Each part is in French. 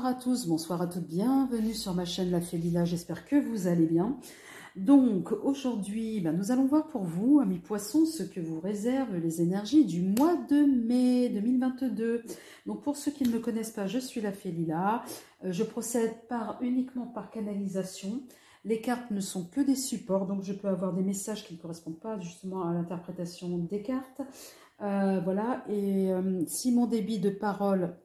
Bonsoir à tous, bonsoir à toutes, bienvenue sur ma chaîne La Fée Lila, j'espère que vous allez bien. Donc aujourd'hui, nous allons voir pour vous, amis poissons, ce que vous réservent les énergies du mois de mai 2022. Donc pour ceux qui ne me connaissent pas, je suis La Fée Lila, je procède uniquement par canalisation. Les cartes ne sont que des supports, donc je peux avoir des messages qui ne correspondent pas justement à l'interprétation des cartes. Voilà, et si mon débit de parole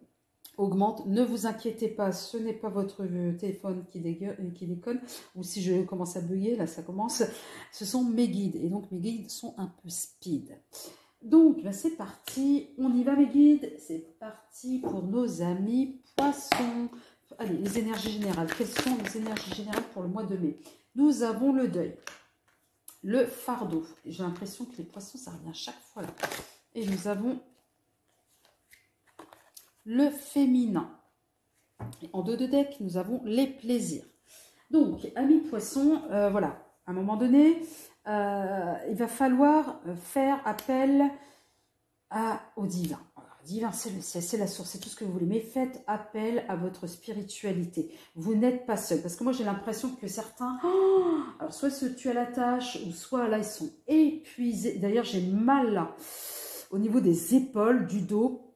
augmente, ne vous inquiétez pas, ce n'est pas votre téléphone qui déconne, ou si je commence à bugger, là ça commence, ce sont mes guides, et donc mes guides sont un peu speed. Donc c'est parti, on y va mes guides, c'est parti pour nos amis poissons. Allez, les énergies générales, quelles sont les énergies générales pour le mois de mai? Nous avons le deuil, le fardeau, j'ai l'impression que les poissons ça revient chaque fois là, et nous avons le féminin. Et en dos de deck, nous avons les plaisirs. Donc, amis poissons, voilà, à un moment donné, il va falloir faire appel au divin. Alors, divin, c'est le ciel, c'est la source, c'est tout ce que vous voulez, mais faites appel à votre spiritualité. Vous n'êtes pas seul, parce que moi j'ai l'impression que certains, alors soit se tuent à la tâche, ou soit là ils sont épuisés. D'ailleurs, j'ai mal là, au niveau des épaules, du dos.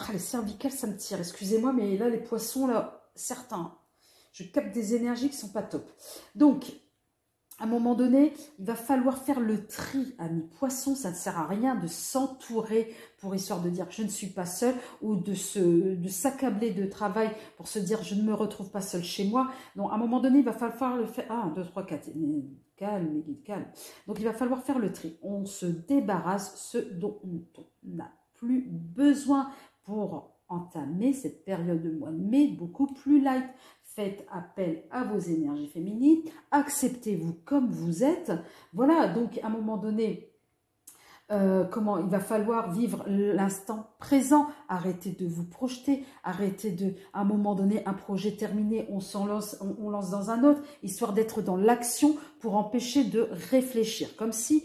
Ah, les cervicales, ça me tire. Excusez-moi, mais là, les poissons, là, certains, je capte des énergies qui ne sont pas top. Donc, à un moment donné, il va falloir faire le tri, amis poissons. Ça ne sert à rien de s'entourer pour histoire de dire que je ne suis pas seule ou de s'accabler de travail pour se dire je ne me retrouve pas seule chez moi. Donc, à un moment donné, il va falloir le faire. 1, 2, 3, 4. Calme, mes guides, calme. Donc, il va falloir faire le tri. On se débarrasse ce dont on n'a plus besoin pour entamer cette période de mois de mai beaucoup plus light. Faites appel à vos énergies féminines, acceptez-vous comme vous êtes. Voilà, donc à un moment donné, il va falloir vivre l'instant présent, arrêtez de vous projeter, arrêtez de, à un moment donné, un projet terminé, on lance dans un autre, histoire d'être dans l'action pour empêcher de réfléchir, comme si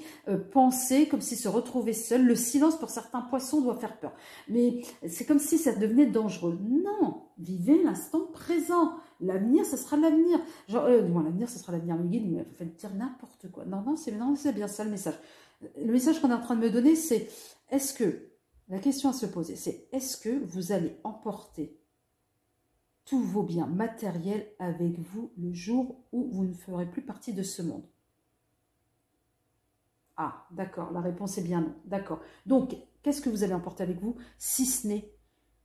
penser, comme si se retrouver seul, le silence pour certains poissons doit faire peur, mais c'est comme si ça devenait dangereux. Non, vivez l'instant présent. L'avenir, ce sera l'avenir. Genre, l'avenir, ce sera l'avenir. Le guide, vous faites dire n'importe quoi. Non, c'est bien ça le message. Le message qu'on est en train de me donner, c'est est-ce que, la question à se poser, c'est est-ce que vous allez emporter tous vos biens matériels avec vous le jour où vous ne ferez plus partie de ce monde? Ah, d'accord, la réponse est bien non. D'accord. Donc, qu'est-ce que vous allez emporter avec vous si ce n'est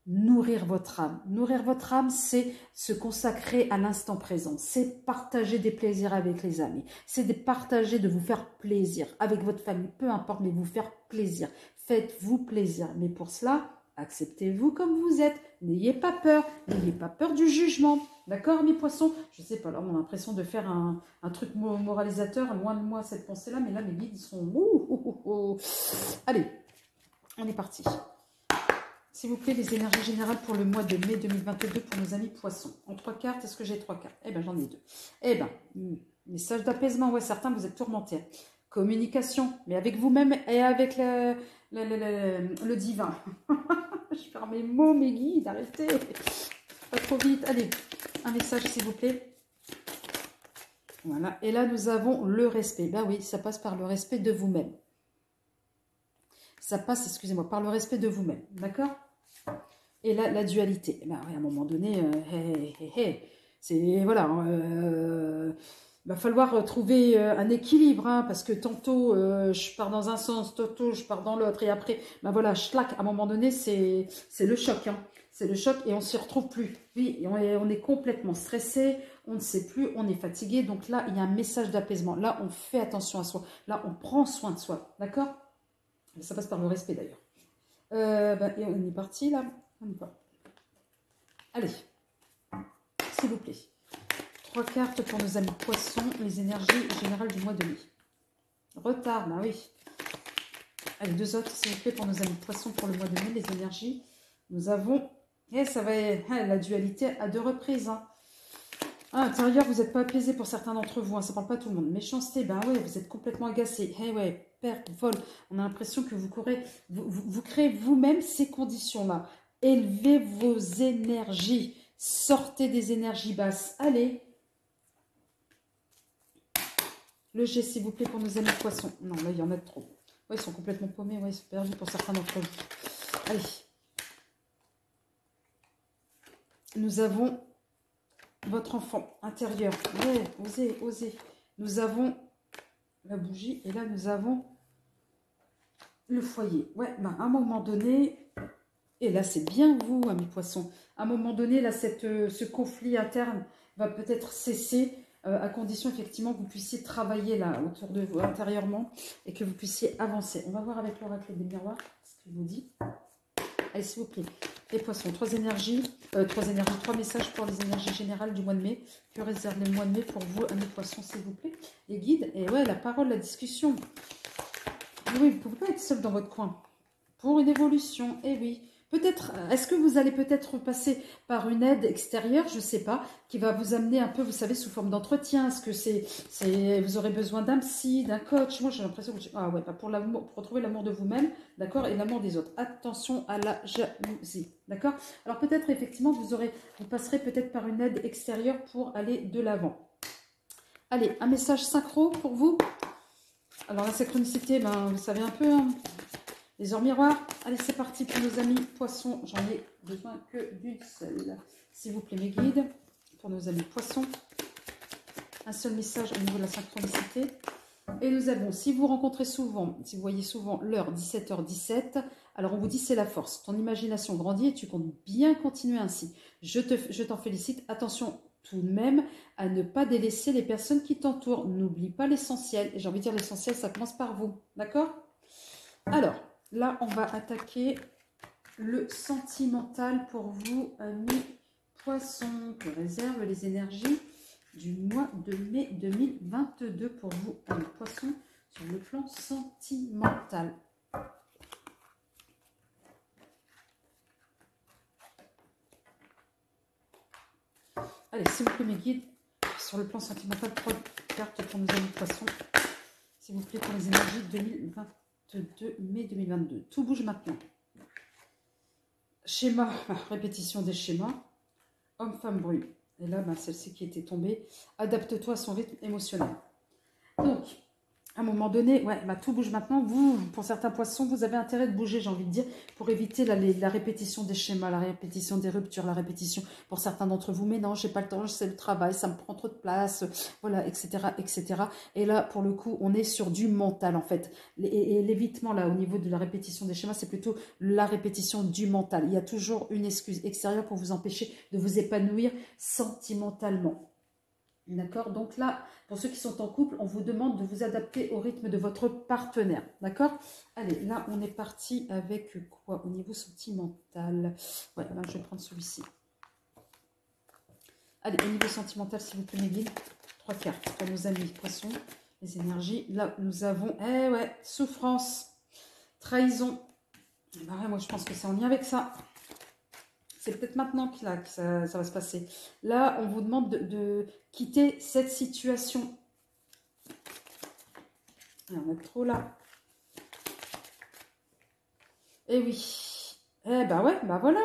nourrir votre âme? Nourrir votre âme, c'est se consacrer à l'instant présent. C'est partager des plaisirs avec les amis. C'est de partager, de vous faire plaisir avec votre famille. Peu importe, mais vous faire plaisir. Faites-vous plaisir. Mais pour cela, acceptez-vous comme vous êtes. N'ayez pas peur. N'ayez pas peur du jugement. D'accord, mes poissons? Je sais pas, là, on a l'impression de faire un truc moralisateur. Loin de moi, cette pensée-là. Mais là, mes guides, ils sont... Allez, on est parti. S'il vous plaît, les énergies générales pour le mois de mai 2022 pour nos amis poissons. En 3 cartes, est-ce que j'ai 3 cartes? Eh bien, j'en ai 2. Eh bien, message d'apaisement. Ouais, certains, vous êtes tourmentés. Communication, mais avec vous-même et avec le divin. Je perds mes mots, mes guides, arrêtez. Pas trop vite. Allez, un message, s'il vous plaît. Voilà. Et là, nous avons le respect. Ben oui, ça passe par le respect de vous-même. Ça passe, excusez-moi, par le respect de vous-même. D'accord? Et là, la dualité. Ben, à un moment donné, c'est, voilà, va falloir trouver un équilibre, hein, parce que tantôt, je pars dans un sens, tantôt, je pars dans l'autre, et après, ben voilà, schlac, à un moment donné, c'est le choc, hein. C'est le choc, et on ne s'y retrouve plus. Oui, on est complètement stressé, on ne sait plus, on est fatigué, donc là, il y a un message d'apaisement. Là, on fait attention à soi. Là, on prend soin de soi, d'accord? Ça passe par le respect, d'ailleurs. Et on est parti, là. On y va. Allez, s'il vous plaît. 3 cartes pour nos amis poissons, les énergies générales du mois de mai. Retard, bah oui. Allez, 2 autres, s'il vous plaît, pour nos amis poissons pour le mois de mai, les énergies. Nous avons, ça va être la dualité à 2 reprises. Hein. À l'intérieur, vous n'êtes pas apaisé pour certains d'entre vous, hein, ça ne parle pas tout le monde. Méchanceté, ben ouais, vous êtes complètement agacé. Ouais, perte, vol. On a l'impression que vous créez vous-même ces conditions-là. Élevez vos énergies. Sortez des énergies basses. Allez. Le G, s'il vous plaît, pour nos amis poissons. Non, là, il y en a trop. Ouais, ils sont complètement paumés. Ouais, ils sont perdus pour certains d'entre vous. Allez. Nous avons votre enfant intérieur. Ouais, osez, osez. Nous avons la bougie et là, nous avons le foyer. Ouais, ben, à un moment donné, et là, c'est bien vous, amis poissons. À un moment donné, là, ce conflit interne va peut-être cesser à condition, effectivement, que vous puissiez travailler là, autour de vous, intérieurement, et que vous puissiez avancer. On va voir avec l'oracle des miroirs ce qu'il vous dit. Allez, s'il vous plaît. Les poissons, trois messages pour les énergies générales du mois de mai. Que réserve le mois de mai pour vous, amis poissons, s'il vous plaît. Les guides, et ouais, la parole, la discussion. Oui, vous ne pouvez pas être seul dans votre coin. Pour une évolution, et oui. Peut-être, est-ce que vous allez peut-être passer par une aide extérieure, je ne sais pas, qui va vous amener un peu, vous savez, sous forme d'entretien. Est-ce que vous aurez besoin d'un psy, d'un coach? Moi, j'ai l'impression que... Ah ouais, pour l'amour, pour retrouver l'amour de vous-même, d'accord, et l'amour des autres. Attention à la jalousie, d'accord? Alors peut-être, effectivement, vous passerez peut-être par une aide extérieure pour aller de l'avant. Allez, un message synchro pour vous. Alors la synchronicité, ben, vous savez un peu... Hein. Les ors miroirs, allez c'est parti pour nos amis poissons, j'en ai besoin que d'une seule. S'il vous plaît mes guides, pour nos amis poissons, un seul message au niveau de la synchronicité. Et nous avons, si vous rencontrez souvent, si vous voyez souvent l'heure 17h17, alors on vous dit c'est la force, ton imagination grandit et tu comptes bien continuer ainsi. Je t'en félicite, attention tout de même à ne pas délaisser les personnes qui t'entourent, n'oublie pas l'essentiel, et j'ai envie de dire l'essentiel ça commence par vous, d'accord? Alors, là, on va attaquer le sentimental pour vous, amis poissons, que réservent les énergies du mois de mai 2022 pour vous, amis poissons, sur le plan sentimental. Allez, s'il vous plaît, mes guides, sur le plan sentimental, 3 cartes pour nos amis poissons. S'il vous plaît, pour les énergies 2022, mai 2022. Tout bouge maintenant. Schéma, répétition des schémas. Homme, femme, bruit. Et là, ben, celle-ci qui était tombée. Adapte-toi à son rythme émotionnel. Donc, à un moment donné, ouais, bah, tout bouge maintenant. Vous, pour certains poissons, vous avez intérêt de bouger, j'ai envie de dire, pour éviter la répétition des schémas, la répétition des ruptures, la répétition pour certains d'entre vous. Mais non, j'ai pas le temps, c'est le travail, ça me prend trop de place, voilà, etc., etc. Et là, pour le coup, on est sur du mental, en fait. Et l'évitement, là, au niveau de la répétition des schémas, c'est plutôt la répétition du mental. Il y a toujours une excuse extérieure pour vous empêcher de vous épanouir sentimentalement. D'accord? Donc là, pour ceux qui sont en couple, on vous demande de vous adapter au rythme de votre partenaire. D'accord? Allez, là, on est parti avec quoi au niveau sentimental? Ouais, là, je vais prendre celui-ci. Allez, au niveau sentimental, s'il vous plaît, mes guides. 3 cartes pour nos amis poissons. Les énergies. Là, nous avons, souffrance, trahison. Bah ouais, moi, je pense que c'est en lien avec ça. C'est peut-être maintenant que ça va se passer. Là, on vous demande de quitter cette situation. On est trop là. Eh oui. Eh ben ouais, bah voilà.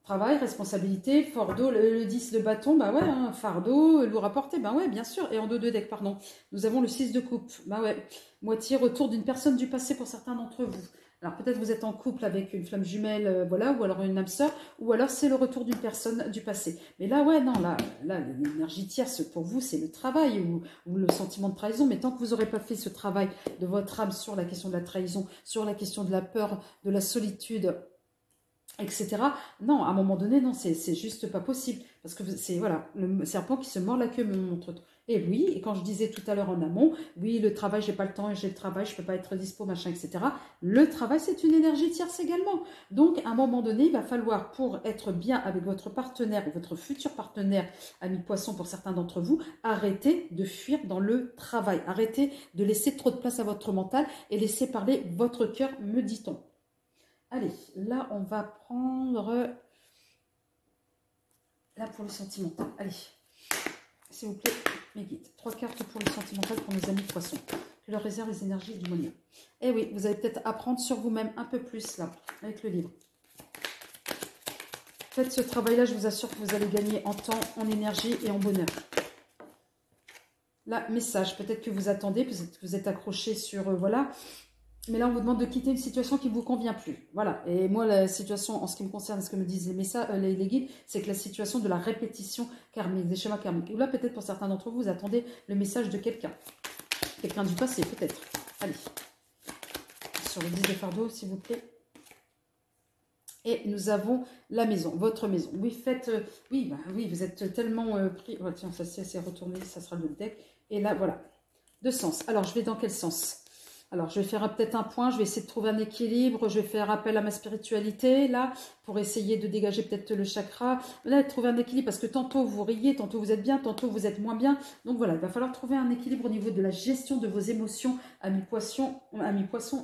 Travail, responsabilité, fardeau, le 10 de bâton, bah ouais, hein, fardeau, lourd à porter, bah ouais, bien sûr. Et en 2 deck, pardon. Nous avons le 6 de coupe, bah ouais. Moitié retour d'une personne du passé pour certains d'entre vous. Alors peut-être vous êtes en couple avec une flamme jumelle, voilà, ou alors une âme sœur, ou alors c'est le retour d'une personne du passé. Mais là, ouais, non, là l'énergie tierce pour vous, c'est le travail ou le sentiment de trahison. Mais tant que vous n'aurez pas fait ce travail de votre âme sur la question de la trahison, sur la question de la peur, de la solitude, etc. Non, à un moment donné, non, c'est juste pas possible. Parce que c'est, voilà, le serpent qui se mord la queue me montre. Et oui, et quand je disais tout à l'heure en amont, oui, le travail, j'ai pas le temps, j'ai le travail, je peux pas être dispo, machin, etc. Le travail, c'est une énergie tierce également. Donc, à un moment donné, il va falloir, pour être bien avec votre partenaire ou votre futur partenaire, ami poisson pour certains d'entre vous, arrêter de fuir dans le travail. Arrêtez de laisser trop de place à votre mental et laisser parler votre cœur, me dit-on. Allez, là, on va prendre... Là, pour le sentimental. Allez, s'il vous plaît, mes guides. 3 cartes pour le sentimental pour nos amis poissons. Je leur réserve les énergies du moyen. Eh oui, vous allez peut-être apprendre sur vous-même un peu plus, là, avec le livre. Faites ce travail-là, je vous assure que vous allez gagner en temps, en énergie et en bonheur. Là, message, peut-être que vous attendez, peut-être que vous êtes accroché sur... voilà. Mais là, on vous demande de quitter une situation qui ne vous convient plus. Voilà. Et moi, la situation, en ce qui me concerne, ce que me disent les messages, les guides, c'est que la situation de la répétition karmique, des schémas karmiques. Ou là, peut-être pour certains d'entre vous, vous attendez le message de quelqu'un. Quelqu'un du passé, peut-être. Allez. Sur le 10 de fardeau, s'il vous plaît. Et nous avons la maison, votre maison. Oui, faites... oui, vous êtes tellement pris... Oh, tiens, ça s'est retourné, ça sera le deck. Et là, voilà. Deux sens. Alors, je vais dans quel sens ? Alors, je vais faire peut-être un point, je vais essayer de trouver un équilibre, je vais faire appel à ma spiritualité, là, pour essayer de dégager peut-être le chakra. Là, trouver un équilibre, parce que tantôt vous riez, tantôt vous êtes bien, tantôt vous êtes moins bien. Donc voilà, il va falloir trouver un équilibre au niveau de la gestion de vos émotions à mi-poisson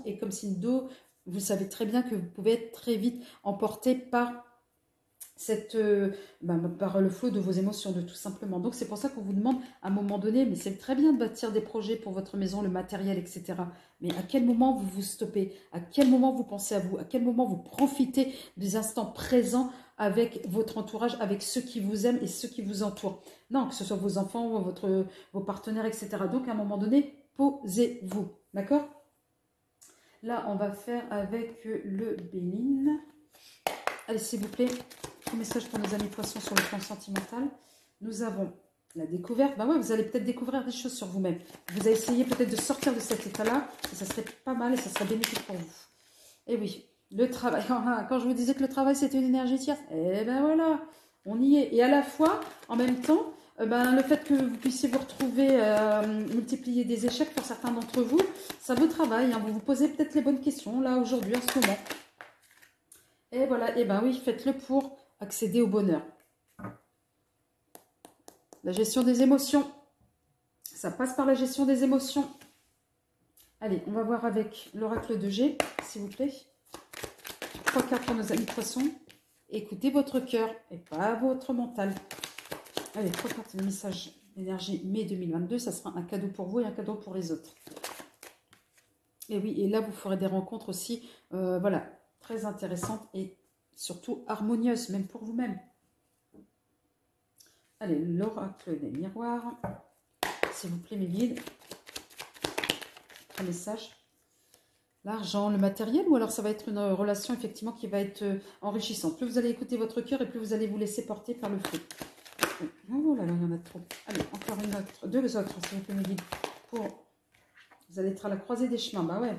et comme signe d'eau. Vous savez très bien que vous pouvez être très vite emporté par par le flot de vos émotions, de tout simplement. Donc c'est pour ça qu'on vous demande à un moment donné, mais c'est très bien de bâtir des projets pour votre maison, le matériel, etc. Mais à quel moment vous vous stoppez? À quel moment vous pensez à vous? À quel moment vous profitez des instants présents avec votre entourage, avec ceux qui vous aiment et ceux qui vous entourent? Non, que ce soit vos enfants, vos partenaires, etc. Donc à un moment donné, posez-vous. D'accord? Là, on va faire avec le Béline. Allez, s'il vous plaît, un message pour nos amis poissons sur le plan sentimental. Nous avons la découverte. Ben ouais, vous allez peut-être découvrir des choses sur vous-même. Vous allez essayer peut-être de sortir de cet état-là. Et ça serait pas mal et ça serait bénéfique pour vous. Et oui, le travail. Quand je vous disais que le travail, c'était une énergie tierce, eh ben voilà, on y est. Et à la fois, en même temps, le fait que vous puissiez vous retrouver, multiplier des échecs pour certains d'entre vous, ça vous travaille. Hein. Vous vous posez peut-être les bonnes questions, là, aujourd'hui, en ce moment. Et voilà, et ben oui, faites-le pour accéder au bonheur. La gestion des émotions. Ça passe par la gestion des émotions. Allez, on va voir avec l'oracle de G, s'il vous plaît. 3 cartes pour nos amis poissons. Écoutez votre cœur et pas votre mental. Allez, 3 cartes de message énergie mai 2022. Ça sera un cadeau pour vous et un cadeau pour les autres. Et oui, et là, vous ferez des rencontres aussi, voilà, très intéressantes et surtout harmonieuses, même pour vous-même. Allez, l'oracle des miroirs. S'il vous plaît, mes guides. Un message. L'argent, le matériel, ou alors ça va être une relation effectivement qui va être enrichissante. Plus vous allez écouter votre cœur et plus vous allez vous laisser porter par le feu. Oh là là, il y en a trop. Allez, encore une autre, deux autres, s'il vous plaît, mes guides. Vous allez être à la croisée des chemins, bah ouais.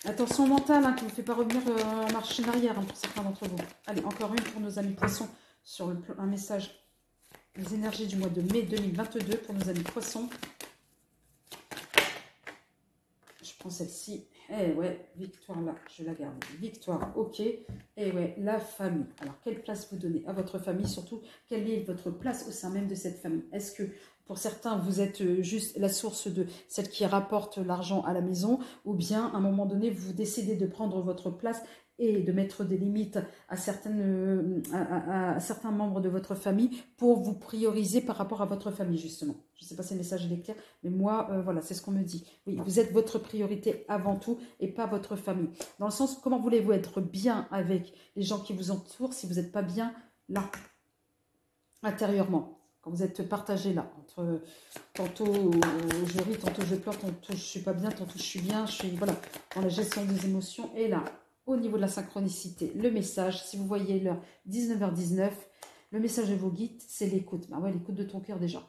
Attention mentale, hein, qui ne vous fait pas revenir en marche en arrière, hein, pour certains d'entre vous. Allez, encore une pour nos amis poissons, sur un message, les énergies du mois de mai 2022 pour nos amis poissons. Je prends celle-ci. Eh ouais, victoire là, je la garde. Victoire, ok. Eh ouais, la famille. Alors, quelle place vous donnez à votre famille? Surtout, quelle est votre place au sein même de cette famille? Est-ce que, pour certains, vous êtes juste la source de celle qui rapporte l'argent à la maison? Ou bien, à un moment donné, vous décidez de prendre votre place et de mettre des limites à certains membres de votre famille pour vous prioriser par rapport à votre famille, justement. Je ne sais pas si le message est clair, mais moi, voilà, c'est ce qu'on me dit. Oui, vous êtes votre priorité avant tout et pas votre famille. Dans le sens, comment voulez-vous être bien avec les gens qui vous entourent si vous n'êtes pas bien là, intérieurement? Quand vous êtes partagé là, entre tantôt je ris, tantôt je pleure, tantôt je ne suis pas bien, tantôt je suis bien, je suis, voilà, dans la gestion des émotions. Et là, au niveau de la synchronicité, le message, si vous voyez l'heure 19h19, le message de vos guides, c'est l'écoute. Bah ouais, l'écoute de ton cœur déjà.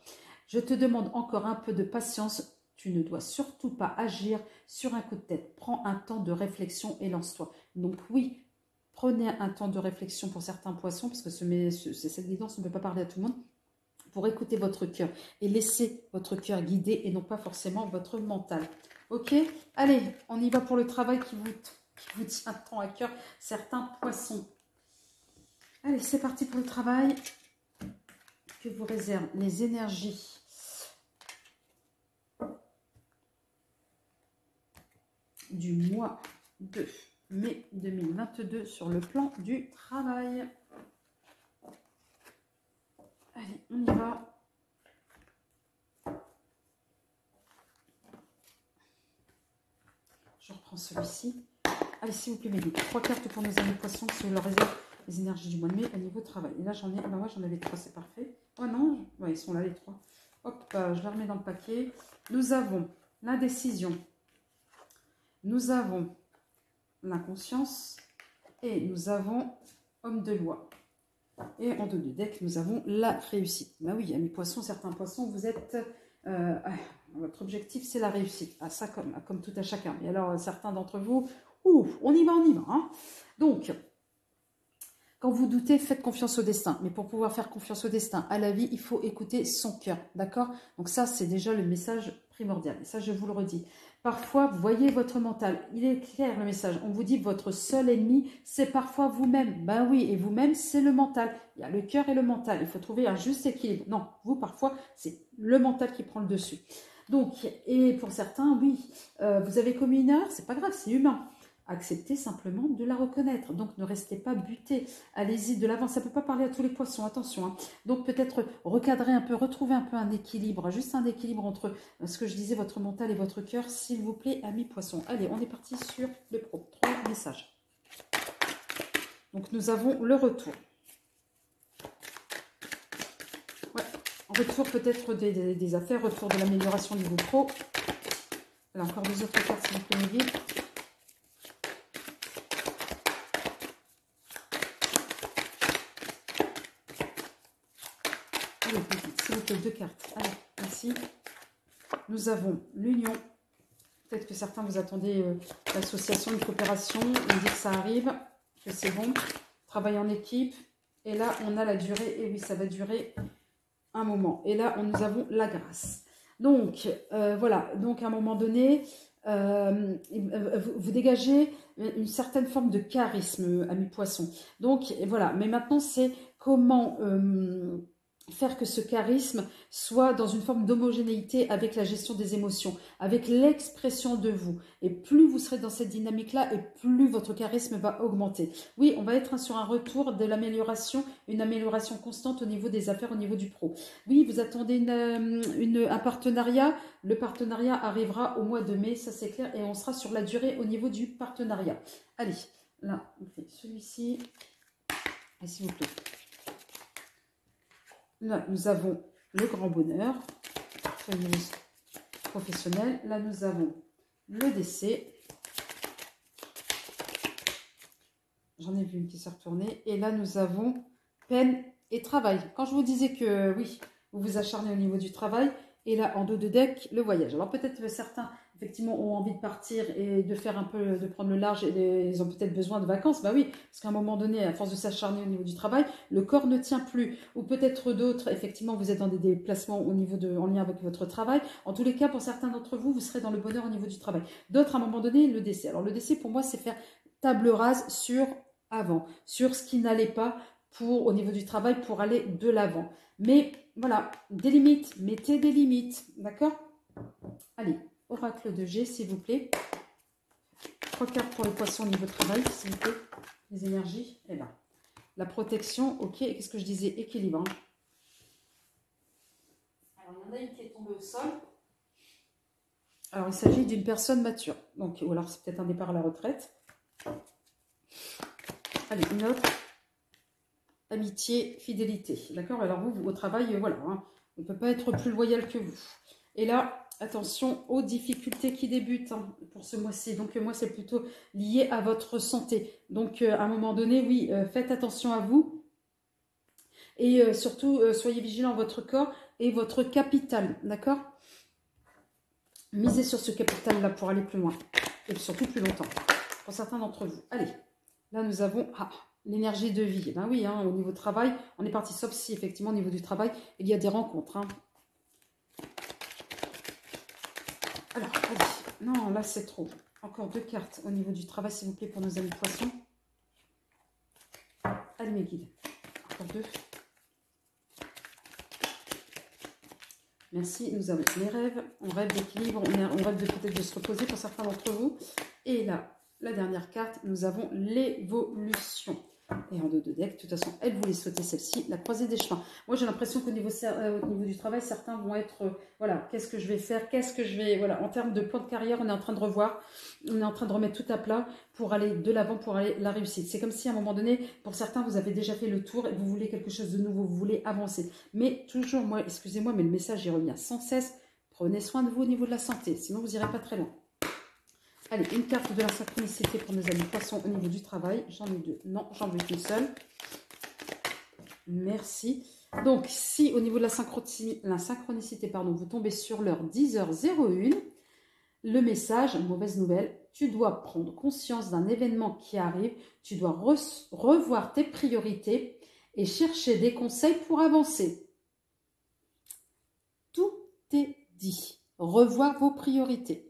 Je te demande encore un peu de patience. Tu ne dois surtout pas agir sur un coup de tête. Prends un temps de réflexion et lance-toi. Donc oui, prenez un temps de réflexion pour certains poissons, parce que cette guidance, on ne peut pas parler à tout le monde, pour écouter votre cœur et laisser votre cœur guider et non pas forcément votre mental. Ok? Allez, on y va pour le travail qui vous tient tant à cœur, certains poissons. Allez, c'est parti pour le travail que vous réservent les énergies du mois de mai 2022 sur le plan du travail. Allez, on y va. Je reprends celui-ci. Allez, s'il vous plaît, mes guides. 3 cartes pour nos amis poissons, si vous leur réservez les énergies du mois de mai au niveau travail. Et là, j'en ai, ah bah moi j'en avais 3, c'est parfait. Oh non, ouais, ils sont là les 3. Hop, je les remets dans le paquet. Nous avons l'indécision. Nous avons l'inconscience. Et nous avons homme de loi. Et en dos de deck, nous avons la réussite. Bah oui, amis poissons, certains poissons, vous êtes... votre objectif, c'est la réussite. Ah, ça, comme tout à chacun. Et alors, certains d'entre vous, on y va, hein. Donc, quand vous doutez, faites confiance au destin. Mais pour pouvoir faire confiance au destin, à la vie, il faut écouter son cœur. D'accord? Donc ça, c'est déjà le message primordial. Et ça, je vous le redis. Parfois, vous voyez votre mental. Il est clair, le message. On vous dit, votre seul ennemi, c'est parfois vous-même. Ben oui, et vous-même, c'est le mental. Il y a le cœur et le mental. Il faut trouver un juste équilibre. Non, vous, parfois, c'est le mental qui prend le dessus. Donc, et pour certains, oui, vous avez commis une erreur, c'est pas grave, c'est humain. Acceptez simplement de la reconnaître. Donc, ne restez pas buté. Allez-y de l'avant. Ça ne peut pas parler à tous les poissons, attention. Hein. Donc, peut-être recadrer un peu, retrouver un peu un équilibre, juste un équilibre entre ce que je disais, votre mental et votre cœur, s'il vous plaît, amis poissons. Allez, on est parti sur le pro. 3 messages. Donc, nous avons le retour. Ouais, retour peut-être des affaires, retour de l'amélioration niveau pro. Là, encore 2 autres cartes, s'il vous plaît, mes guides. Allez, s'il vous plaît, 2 cartes. Allez, merci. Nous avons l'union. Peut-être que certains vous attendez l'association, une coopération. On dit que ça arrive, que c'est bon. Travail en équipe. Et là, on a la durée. Et oui, ça va durer un moment. Et là, nous avons la grâce. Donc, voilà. Donc, à un moment donné, vous dégagez une certaine forme de charisme, ami poisson. Donc, voilà. Mais maintenant, c'est comment... faire que ce charisme soit dans une forme d'homogénéité avec la gestion des émotions, avec l'expression de vous. Et plus vous serez dans cette dynamique-là, et plus votre charisme va augmenter. Oui, on va être sur un retour de l'amélioration, une amélioration constante au niveau des affaires, au niveau du pro. Oui, vous attendez un partenariat. Le partenariat arrivera au mois de mai, ça c'est clair, et on sera sur la durée au niveau du partenariat. Allez, là, on fait celui-ci. Et s'il vous plaît. Là, nous avons le grand bonheur, professionnel. Là, nous avons le décès. J'en ai vu une qui s'est retournée. Et là, nous avons peine et travail. Quand je vous disais que, oui, vous vous acharnez au niveau du travail. Et là, en dos de deck, le voyage. Alors, peut-être que certains, effectivement, ont envie de partir et de faire un peu, de prendre le large. Et ils ont peut-être besoin de vacances. Bah oui, parce qu'à un moment donné, à force de s'acharner au niveau du travail, le corps ne tient plus. Ou peut-être d'autres, effectivement, vous êtes dans des déplacements au niveau en lien avec votre travail. En tous les cas, pour certains d'entre vous, vous serez dans le bonheur au niveau du travail. D'autres, à un moment donné, le décès. Alors, le décès, pour moi, c'est faire table rase sur avant, sur ce qui n'allait pas au niveau du travail pour aller de l'avant. Mais voilà, des limites, mettez des limites, d'accord? Allez, oracle de G, s'il vous plaît. 3 cartes pour les poissons au niveau travail, s'il vous plaît. Les énergies, et là. La protection, ok, qu'est-ce que je disais? Équilibre. Hein. Alors, il y en a une qui est tombée au sol. Alors, il s'agit d'une personne mature. Donc, ou alors, c'est peut-être un départ à la retraite. Allez, une autre. Amitié, fidélité. D'accord? Alors vous, au travail, voilà. Hein, on ne peut pas être plus loyal que vous. Et là, attention aux difficultés qui débutent hein, pour ce mois-ci. Donc moi, c'est plutôt lié à votre santé. Donc à un moment donné, oui, faites attention à vous. Et surtout, soyez vigilants à votre corps et votre capital. D'accord? Misez sur ce capital-là pour aller plus loin. Et surtout plus longtemps. Pour certains d'entre vous. Allez, là nous avons... l'énergie de vie, ben oui, hein, au niveau travail, on est parti, sauf si effectivement au niveau du travail, il y a des rencontres. Hein. Alors, allez, non, là c'est trop. Encore 2 cartes au niveau du travail, s'il vous plaît, pour nos amis poissons. Allez mes guides, encore 2. Merci, nous avons les rêves, on rêve d'équilibre, on rêve peut-être de se reposer pour certains d'entre vous. Et là, la dernière carte, nous avons l'évolution. Et en dos de deck, de toute façon, elle voulait sauter celle-ci, la croisée des chemins. Moi, j'ai l'impression qu'au niveau, au niveau du travail, certains vont être, voilà, qu'est-ce que je vais faire, qu'est-ce que je vais, voilà, en termes de plan de carrière, on est en train de revoir, on est en train de remettre tout à plat pour aller de l'avant, pour aller la réussite. C'est comme si à un moment donné, pour certains, vous avez déjà fait le tour et vous voulez quelque chose de nouveau, vous voulez avancer. Mais toujours, moi, excusez-moi, mais le message, il revient sans cesse. Prenez soin de vous au niveau de la santé, sinon vous n'irez pas très loin. Allez, une carte de la synchronicité pour nos amis poissons au niveau du travail. J'en ai deux. Non, j'en veux qu'une seule. Merci. Donc, si au niveau de la synchronicité, pardon, vous tombez sur l'heure 10h01, le message, mauvaise nouvelle, tu dois prendre conscience d'un événement qui arrive, tu dois revoir tes priorités et chercher des conseils pour avancer. Tout est dit. Revoir vos priorités.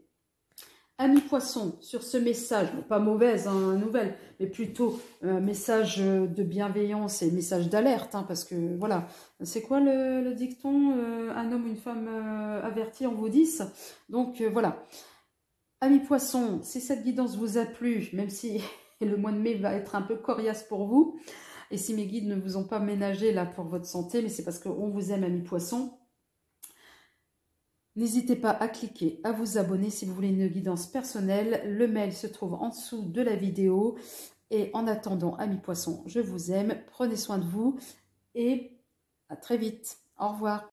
Amis poissons, sur ce message, pas mauvaise nouvelle, mais plutôt message de bienveillance et message d'alerte, hein, parce que voilà, c'est quoi le dicton un homme ou une femme averti en vaut 10. Donc voilà. Amis poissons, si cette guidance vous a plu, même si le mois de mai va être un peu coriace pour vous, et si mes guides ne vous ont pas ménagé là pour votre santé, mais c'est parce qu'on vous aime, amis poissons. N'hésitez pas à cliquer, à vous abonner si vous voulez une guidance personnelle. Le mail se trouve en dessous de la vidéo. Et en attendant, amis poissons, je vous aime. Prenez soin de vous et à très vite. Au revoir.